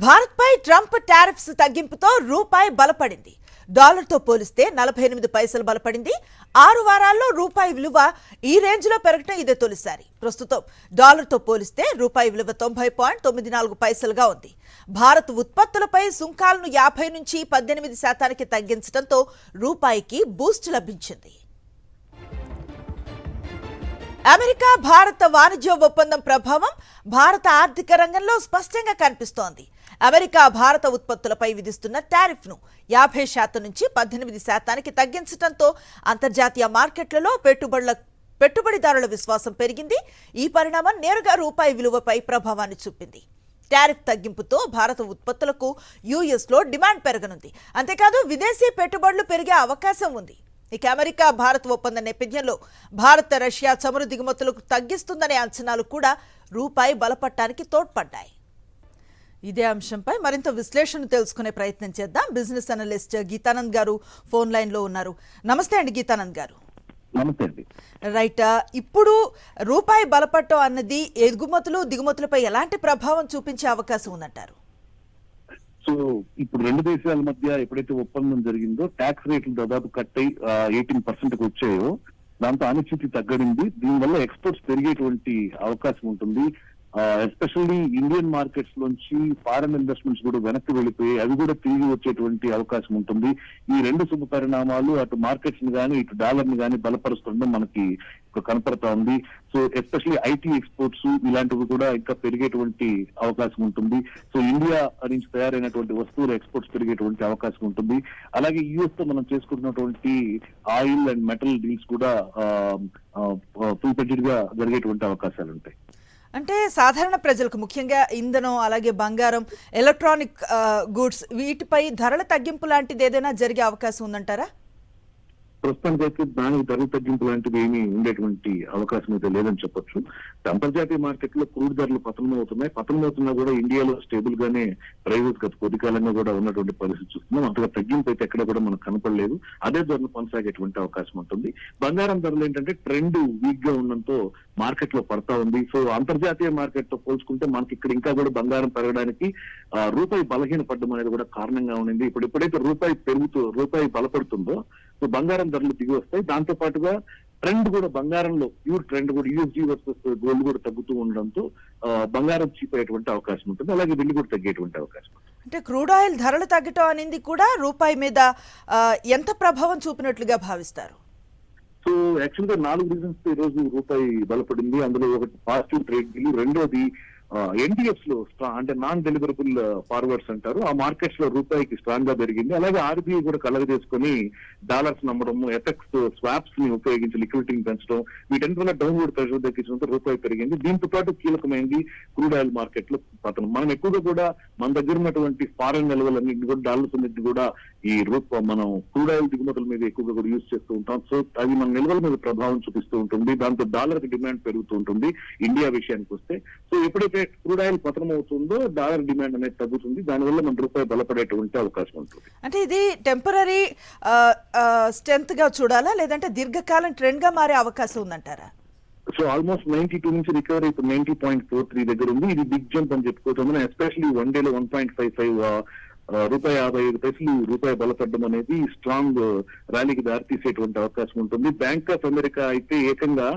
భారత్పై Trump tariffs తగ్గింపుతో రూపాయి బలపడింది. డాలర్తో పోలిస్తే 48 పైసలు బలపడింది. 6 వారాల్లో రూపాయి విలువ ఈ రేంజ్లో పెరగడం ఇదే తొలిసారి. ప్రస్తుతం డాలర్తో పోలిస్తే రూపాయి విలువ 90.94 పైసలుగా ఉంది. భారత్ ఉత్పత్తులపై సుంకాలను 50 నుంచి 18% తగ్గించడంతో రూపాయికి బూస్ట్ లభించింది. అమెరికా భారత వాణిజ్య ఒప్పందం ప్రభావం భారత ఆర్థిక రంగంలో స్పష్టంగా కనిపిస్తోంది. అమెరికా భారత ఉత్పత్తులపై విధిస్తున్న టారిఫ్ను 50% నుంచి 18% తగ్గించడంతో అంతర్జాతీయ మార్కెట్లలో పెట్టుబడిదారుల విశ్వాసం పెరిగింది. ఈ పరిణామం నేరుగా రూపాయి విలువపై ప్రభావాన్ని చూపింది. టారిఫ్ తగ్గింపుతో భారత ఉత్పత్తులకు యూఎస్లో డిమాండ్ పెరగనుంది. అంతేకాదు విదేశీ పెట్టుబడులు పెరిగే అవకాశం ఉంది. ఇక అమెరికా భారత్ ఒప్పందం నేపథ్యంలో భారత్ రష్యా చమురు దిగుమతులకు తగ్గిస్తుందనే అంచనాలు కూడా రూపాయి బలపడటానికి తోడ్పడ్డాయి. ఇదే అంశంపై మరింత విశ్లేషణ తెలుసుకునే ప్రయత్నం చేద్దాం. బిజినెస్ అనలిస్ట్ గీతానంద్ గారు ఫోన్ లైన్ లో ఉన్నారు. నమస్తే అండి గీతానంద్ గారు. నమస్తే అండి. రైట్, ఇప్పుడు రూపాయి బలపడటం అన్నది ఎగుమతులు దిగుమతులపై ఎలాంటి ప్రభావం చూపించే అవకాశం ఉందంటారు? సో ఇప్పుడు రెండు దేశాల మధ్య ఎప్పుడైతే ఒప్పందం జరిగిందో ట్యాక్స్ రేట్లు దాదాపు కట్ అయి 18% వచ్చాయో దాంతో అనిశ్చితి తగ్గడింది. దీనివల్ల ఎక్స్పోర్ట్స్ పెరిగేటువంటి అవకాశం ఉంటుంది. ఎస్పెషల్లీ ఇండియన్ మార్కెట్స్ నుంచి ఫారెన్ ఇన్వెస్ట్మెంట్స్ కూడా వెనక్కి వెళ్ళిపోయి అవి కూడా తిరిగి వచ్చేటువంటి అవకాశం ఉంటుంది. ఈ రెండు శుభ పరిణామాలు అటు మార్కెట్స్ ని కానీ ఇటు డాలర్ ని కానీ బలపరుస్తుండడం మనకి కనపడతా ఉంది. సో ఎస్పెషల్లీ ఐటీ ఎక్స్పోర్ట్స్ ఇలాంటివి కూడా ఇంకా పెరిగేటువంటి అవకాశం ఉంటుంది. సో ఇండియా నుంచి తయారైనటువంటి వస్తువుల ఎక్స్పోర్ట్స్ పెరిగేటువంటి అవకాశం ఉంటుంది. అలాగే యుఎస్ తో మనం చేసుకుంటున్నటువంటి ఆయిల్ అండ్ మెటల్ డీల్స్ కూడా ఫుల్ ఫ్లెడ్జ్డ్ గా జరిగేటువంటి అవకాశాలు ఉంటాయి. అంటే సాధారణ ప్రజలకు ముఖ్యంగా ఇంధనం, అలాగే బంగారం, ఎలక్ట్రానిక్ గూడ్స్ వీటిపై ధరల తగ్గింపు లాంటిది ఏదైనా జరిగే అవకాశం ఉందంటారా? ప్రస్తుతానికైతే దానికి ధరల తగ్గింపు లాంటివి ఏమీ ఉండేటువంటి అవకాశం అయితే లేదని చెప్పొచ్చు. అంతర్జాతీయ మార్కెట్ లో క్రూడ్ ధరలు పతనమవుతున్నా కూడా ఇండియాలో స్టేబుల్ గానే ప్రైవేట్ గత కొద్ది కాలంగా కూడా ఉన్నటువంటి పరిస్థితి చూస్తున్నాం. అంతగా తగ్గింపు అయితే ఎక్కడ కూడా మనకు కనపడలేదు. అదే ధరలు కొనసాగేటువంటి అవకాశం ఉంటుంది. బంగారం ధరలు ఏంటంటే ట్రెండ్ వీక్ గా ఉండడంతో మార్కెట్ లో పడతా ఉంది. సో అంతర్జాతీయ మార్కెట్ తో పోల్చుకుంటే మనకి ఇక్కడ ఇంకా కూడా బంగారం పెరగడానికి రూపాయి బలహీన పడడం అనేది కూడా కారణంగా ఉండింది. ఇప్పుడు ఎప్పుడైతే రూపాయి బలపడుతుందో సో బంగారం ధరలు దిగి వస్తాయి. దాంతో పాటుగా ట్రెండ్ కూడా బంగారంలో ప్యూర్ ట్రెండ్ కూడా యూఎస్డీ వర్సెస్ గోల్డ్ కూడా తగ్గుతూ ఉండడంతో బంగారం చీప్ అయ్యేటువంటి అవకాశం ఉంటుంది. అలాగే వెండి కూడా తగ్గేటువంటి అవకాశం ఉంటుంది. అంటే క్రూడ్ ఆయిల్ ధరలు తగ్గటం అనేది కూడా రూపాయి మీద ఎంత ప్రభావం చూపినట్లుగా భావిస్తారు? సో యాక్చువల్ గా 4 రీజన్స్ ఈ రోజు రూపాయి బలపడింది. అందులో ఒకటి పాజిటివ్ ట్రేడ్ డీల్, రెండోది ఎన్టీఎఫ్స్ లో అంటే నాన్ డెలివరబుల్ ఫార్వర్డ్స్ అంటారు, ఆ మార్కెట్స్ లో రూపాయికి స్ట్రాంగ్ గా పెరిగింది. అలాగే ఆర్బీఐ కూడా కలగజేసుకొని డాలర్స్ నమ్మడము, ఎఫెక్స్ స్వాప్స్ ని ఉపయోగించి లిక్విడిటీని పెంచడం, వీటన్నిటి వల్ల డౌన్వర్డ్ ప్రెషర్ తగ్గించడంతో రూపాయి పెరిగింది. దీంతో పాటు కీలకమైంది క్రూడ్ ఆయిల్ మార్కెట్ లో పతనం. మనం ఎక్కువగా కూడా మన దగ్గర ఉన్నటువంటి ఫారెన్ నిల్వలన్నింటినీ కూడా డాలర్స్ అన్నింటినీ కూడా ఈ మనం క్రూడ్ ఆయిల్ దిగుమతుల మీద ఎక్కువగా కూడా యూజ్ చేస్తూ ఉంటాం. సో అది మన నిల్వల మీద ప్రభావం చూపిస్తూ ఉంటుంది. దాంతో డాలర్ కి డిమాండ్ పెరుగుతూ ఉంటుంది. ఇండియా విషయానికి వస్తే సో ఎప్పుడైతే క్రూడ్ ఆయిల్ పతనం అవుతుందో డాలర్ డిమాండ్ అనేది తగ్గుతుంది. దానివల్ల మన రూపాయి బలపడేటువంటి అవకాశం ఉంటుంది. అంటే ఇది టెంపరీ స్ట్రెంత్ గా చూడాలా, లేదంటే దీర్ఘకాలం ట్రెండ్ గా మారే అవకాశం ఉందంటారా? సో ఆల్మోస్ట్ 92 నుంచి రికవరీ ఇప్పుడు 90.43 దగ్గర ఉంది. ఇది బిగ్ జంప్ అని చెప్పుకోవచ్చు. ఎస్పెషల్లీ వన్ డేలో 1.55 రూపాయి 55 పైసలు రూపాయి బలపడడం అనేది స్ట్రాంగ్ ర్యాలీకి దారితీసేటువంటి అవకాశం ఉంటుంది. బ్యాంక్ ఆఫ్ అమెరికా అయితే ఏకంగా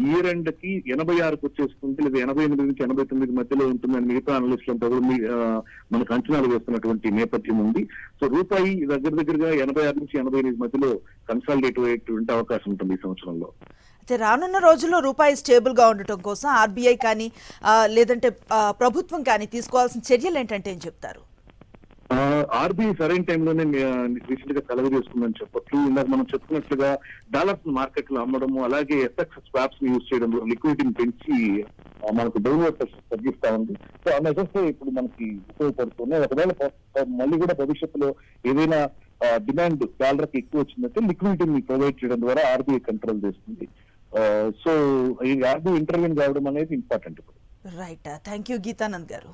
ఇయర్ ఎండ్ కి 86కు వచ్చేస్తుంది, లేదా 88 నుంచి 89 మధ్యలో ఉంటుందని మిగతా అనలిస్టులు అంతా కూడా మనకు అంచనాలు వేస్తున్నటువంటి నేపథ్యం ఉంది. సో రూపాయి దగ్గరగా 86 నుంచి 88 మధ్యలో కన్సాలిడేట్ అయ్యేటువంటి అవకాశం ఉంటుంది ఈ సంవత్సరంలో. అయితే రానున్న రోజుల్లో రూపాయి స్టేబుల్ గా ఉండటం కోసం ఆర్బీఐ కానీ లేదంటే ప్రభుత్వం కానీ తీసుకోవాల్సిన చర్యలు ఏంటంటే ఏం చెప్తారు? ఆర్బీఐ సరైన టైంలోనే రీసెంట్ గా కలగజేసుకుందని చెప్పొచ్చు. ఇందాక మనం చెప్పుకున్నట్లుగా డాలర్స్ మార్కెట్ లో అమ్మడము, అలాగే ఎఫ్ఎక్స్ స్వాప్స్ ని యూజ్ చేయడం, లిక్విడిటీని పెంచి మనకు డౌన్వర్డ్ ప్రెషర్ తగ్గిస్తా ఉంది. సో ఆ మెజర్స్ ఇప్పుడు మనకి ఉపయోగపడుతున్నాయి. ఒకవేళ మళ్ళీ కూడా భవిష్యత్తులో ఏదైనా డిమాండ్ డాలర్ కి ఎక్కువ వచ్చిందంటే లిక్విడిటీని ప్రొవైడ్ చేయడం ద్వారా ఆర్బీఐ కంట్రోల్ చేస్తుంది. సో ఈ ఆర్బీఐ ఇంటర్వ్యూన్ కావడం అనేది important. Right, thank you Geetanand గారు.